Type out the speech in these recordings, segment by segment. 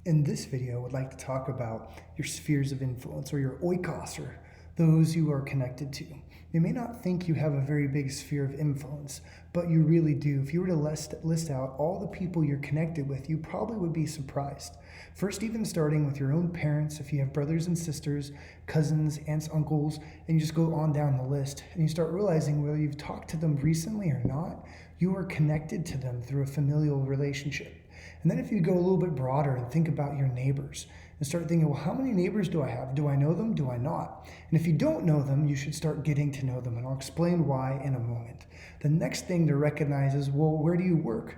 In this video, I would like to talk about your spheres of influence, or your oikos, or those you are connected to. You may not think you have a very big sphere of influence, but you really do. If you were to list out all the people you're connected with, you probably would be surprised. First, even starting with your own parents, if you have brothers and sisters, cousins, aunts, uncles, and you just go on down the list, and you start realizing whether you've talked to them recently or not, you are connected to them through a familial relationship. And then if you go a little bit broader and think about your neighbors and start thinking, well, how many neighbors do I have? Do I know them? Do I not? And if you don't know them, you should start getting to know them. And I'll explain why in a moment. The next thing to recognize is, well, where do you work?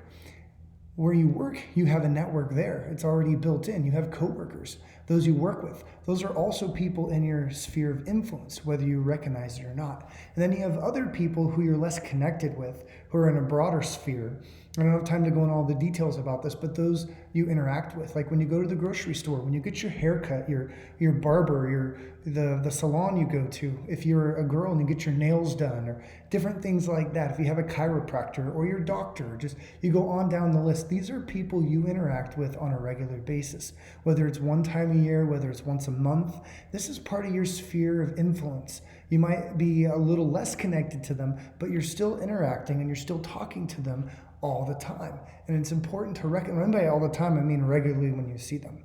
Where you work, you have a network there. It's already built in. You have coworkers, those you work with. Those are also people in your sphere of influence, whether you recognize it or not. And then you have other people who you're less connected with, who are in a broader sphere. I don't have time to go into all the details about this, but those you interact with, like when you go to the grocery store, when you get your haircut, your barber, the salon you go to, if you're a girl and you get your nails done, or different things like that. If you have a chiropractor or your doctor, just you go on down the list. These are people you interact with on a regular basis, whether it's one time a year, whether it's once a month. This is part of your sphere of influence. You might be a little less connected to them, but you're still interacting and you're still talking to them all the time. And it's important to recognize, by all the time, I mean regularly when you see them.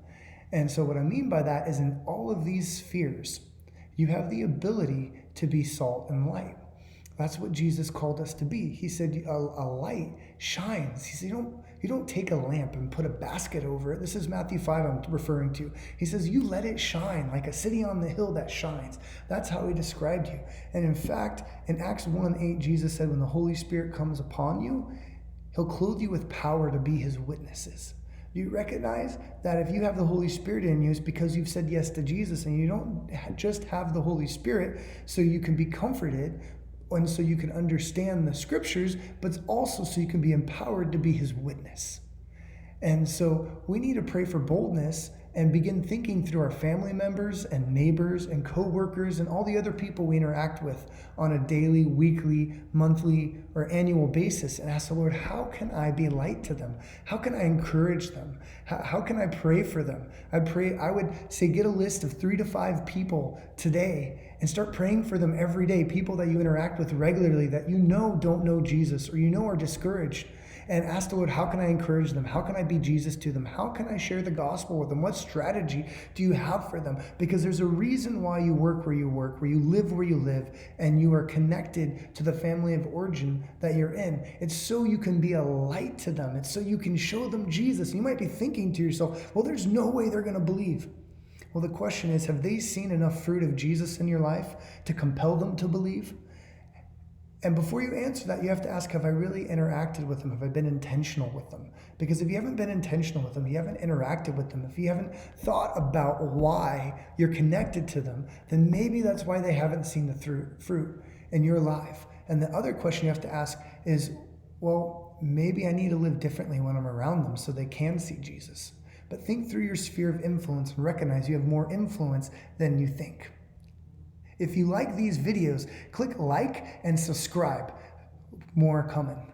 And so what I mean by that is, in all of these spheres, you have the ability to be salt and light. That's what Jesus called us to be. He said a light shines. He said you don't take a lamp and put a basket over it. This is Matthew 5 I'm referring to. He says you let it shine like a city on the hill that shines. That's how he described you. And in fact, in Acts 1:8, Jesus said when the Holy Spirit comes upon you, he'll clothe you with power to be his witnesses. Do you recognize that if you have the Holy Spirit in you, it's because you've said yes to Jesus, and you don't just have the Holy Spirit so you can be comforted and so you can understand the scriptures, but also so you can be empowered to be his witness. And so we need to pray for boldness and begin thinking through our family members and neighbors and co-workers and all the other people we interact with on a daily, weekly, monthly, or annual basis, and ask the Lord, how can I be light to them? How can I encourage them? How can I pray for them? I would say get a list of 3 to 5 people today and start praying for them every day, people that you interact with regularly that you know don't know Jesus or you know are discouraged. And ask the Lord, how can I encourage them? How can I be Jesus to them? How can I share the gospel with them? What strategy do you have for them? Because there's a reason why you work, where you live where you live, and you are connected to the family of origin that you're in. It's so you can be a light to them. It's so you can show them Jesus. You might be thinking to yourself, well, there's no way they're going to believe. Well, the question is, have they seen enough fruit of Jesus in your life to compel them to believe? And before you answer that, you have to ask, have I really interacted with them? Have I been intentional with them? Because if you haven't been intentional with them, you haven't interacted with them, if you haven't thought about why you're connected to them, then maybe that's why they haven't seen the fruit in your life. And the other question you have to ask is, well, maybe I need to live differently when I'm around them so they can see Jesus. But think through your sphere of influence and recognize you have more influence than you think. If you like these videos, click like and subscribe. More coming.